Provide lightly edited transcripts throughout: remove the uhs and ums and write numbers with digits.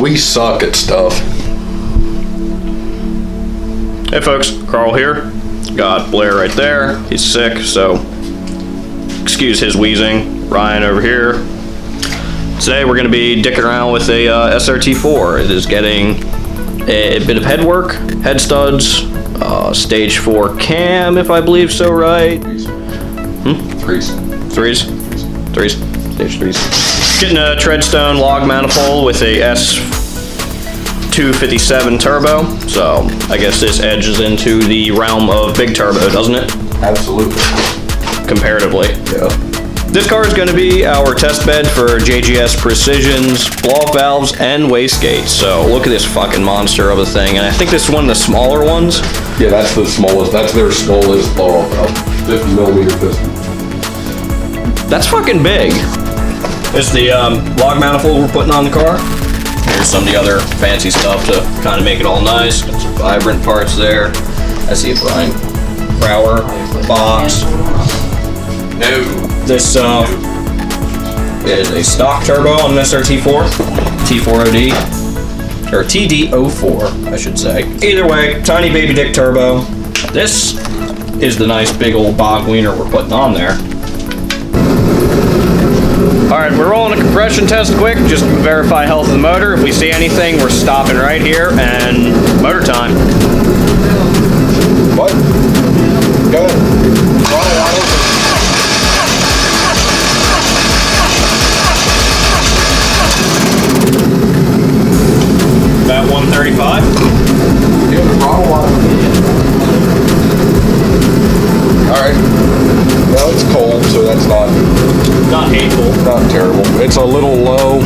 We suck at stuff. Hey folks, Carl here. Got Blair right there. He's sick, so excuse his wheezing. Ryan over here. Today we're going to be dicking around with a SRT4. It is getting a bit of head work, head studs, stage 4 cam, if I believe so, right? Threes. Stage 3s. Getting a treadstone log manifold with a S257 turbo, so I guess this edges into the realm of big turbo, doesn't it? Absolutely. Comparatively. Yeah. This car is going to be our test bed for JGS Precision's blow-off valves and wastegates. So look at this fucking monster of a thing, and I think this is one of the smaller ones. Yeah, that's the smallest. That's their smallest blow-off valve. 50 millimeter piston. That's fucking big. This is the log manifold we're putting on the car. Here's some of the other fancy stuff to kind of make it all nice. Got some vibrant parts there. I see it behind Brower box. No. This is a stock turbo on an SRT4, T4OD, or TD04, I should say. Either way, tiny baby dick turbo. This is the nice big old bog wiener we're putting on there. All right, we're rolling a compression test quick, just to verify health of the motor. If we see anything, we're stopping right here, and motor time. What? Go ahead. About 135. Yeah, the throttle on. All right. Well, it's cold, so that's not hateful. Not terrible. It's a little low.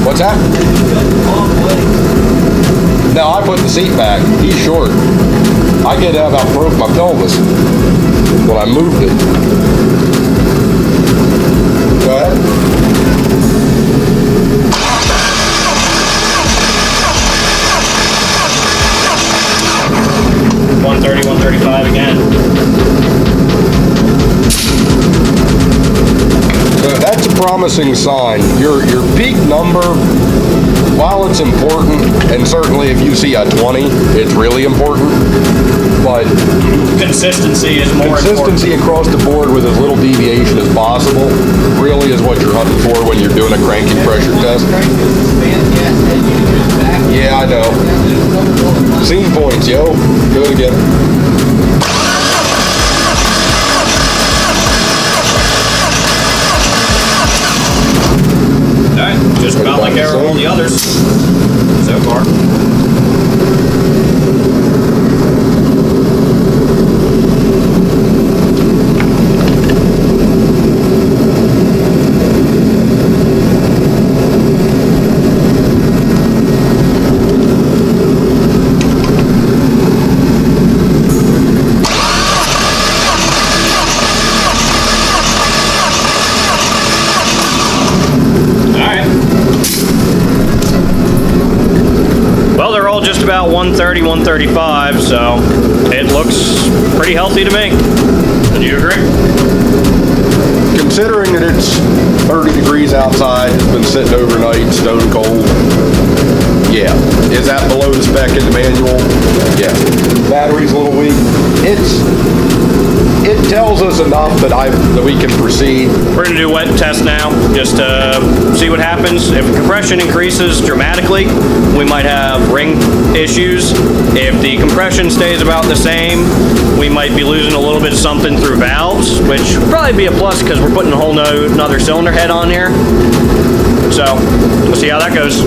What's that? No, I put the seat back. He's short. I get out, I broke my pelvis when I moved it. Go ahead. 130, 135 again. So that's a promising sign. Your peak number, while it's important, and certainly if you see a 20, it's really important, but consistency is more consistency across the board with as little deviation as possible really is what you're hunting for when you're doing a cranking pressure test. Yeah, I know. Scene points, yo. Do it again. Alright, just about like all the others so far. Just about 130, 135, so it looks pretty healthy to me. Do you agree? Considering that it's 30 degrees outside, it's been sitting overnight, stone cold. Yeah. Is that below the spec in the manual? Yeah. Battery's a little weak. It tells us enough that we can proceed. We're gonna do a wet test now, just to see what happens. If compression increases dramatically, we might have ring issues. If the compression stays about the same, we might be losing a little bit of something through valves, which would probably be a plus because we're putting a whole another cylinder head on here. So we'll see how that goes.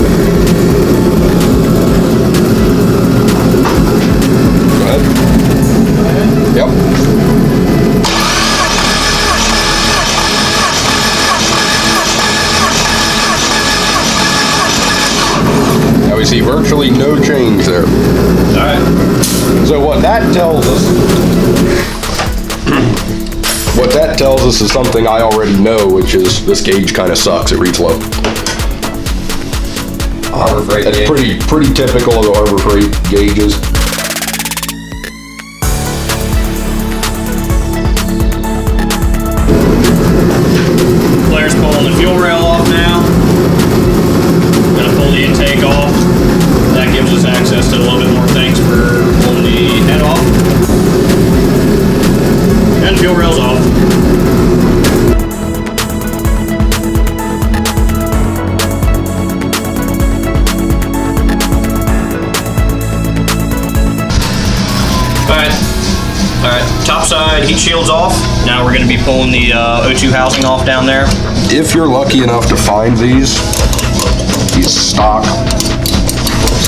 Go ahead. Yep. Now we see virtually no change there. All right. So what that tells us is something I already know, which is this gauge kind of sucks. It reads low. Harbor Freight That's gauge. pretty typical of the Harbor Freight gauges. Blair's pulling the fuel rail off now. topside heat shields off. Now we're going to be pulling the O2 housing off down there. If you're lucky enough to find these stock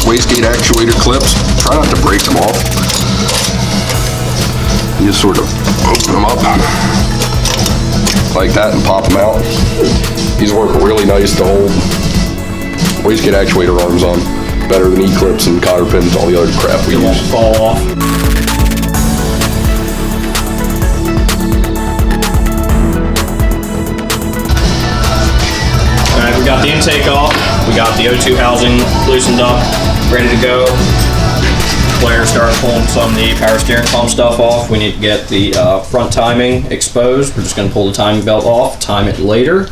wastegate actuator clips, try not to break them off. You just sort of open them up like that and pop them out. These work really nice to hold wastegate actuator arms on, better than E-clips and cotter pins, all the other crap we It won't use. fall off. Alright, we got the intake off, we got the O2 housing loosened up, ready to go. Blair started pulling some of the power steering pump stuff off. We need to get the front timing exposed. We're just going to pull the timing belt off, time it later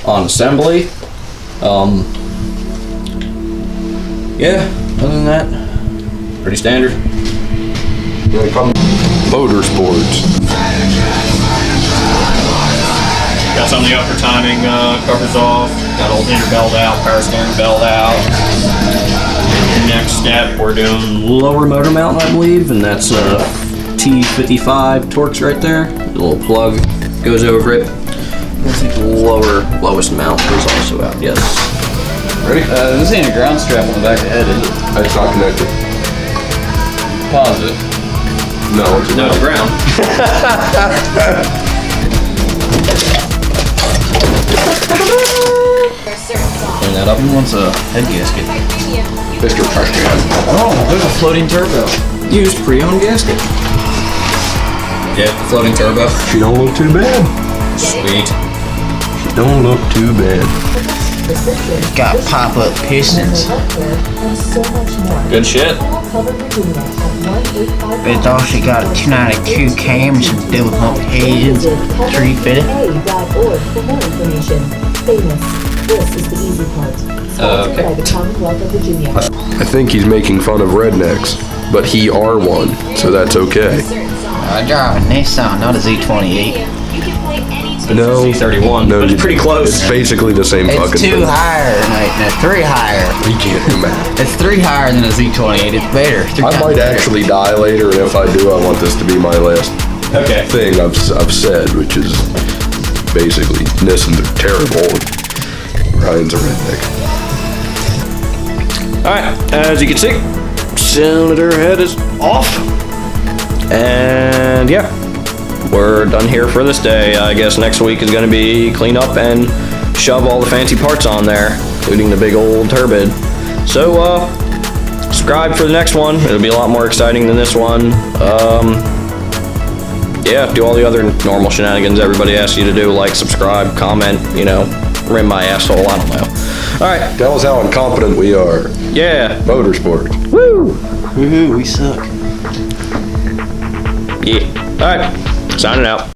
on assembly. Yeah, other than that, pretty standard. Motorsports. Got some of the upper timing covers off. Got old inner belt out, power steering belt out. Next step, we're doing lower motor mount, I believe, and that's T55 Torx right there. The little plug goes over it. I think the lowest mount is also out. Yes. Ready? This ain't a ground strap on the back of the head, is it? It's not connected. Pause it. No, it's No, it's ground. Clean that up. Who wants a head gasket? Mr. Trash Can. Oh, there's a floating turbo. Used pre-owned gasket. Yeah, floating turbo. She don't look too bad. Sweet. She don't look too bad. Got pop-up pistons. Good shit. It's also got a 292 cam, some double hump heads, tree fitted. This is the easy part. Sponsored by the Commonwealth of Virginia. I think he's making fun of rednecks, but he are one, so that's okay. I drive a Nissan, not a Z28. No, Z31, no, but it's pretty close. It's basically the same It's fucking two thing. higher, no, three higher. You can't do math. It's three higher than a Z28. It's better. Three I times might better. actually die later, and if I do, I want this to be my last Okay. thing I've said, which is basically Nissans are terrible. Ryan's a redneck. Alright, as you can see, cylinder head is off. And yeah, we're done here for this day. I guess next week is going to be clean up and shove all the fancy parts on there, including the big old turbid. So, subscribe for the next one. It'll be a lot more exciting than this one. Yeah, do all the other normal shenanigans everybody asks you to do, like subscribe, comment, you know, rim my asshole, I don't know. Alright, Tell us how incompetent we are. yeah, Motorsport. woo! Woohoo, we suck. Yeah, alright, signing out.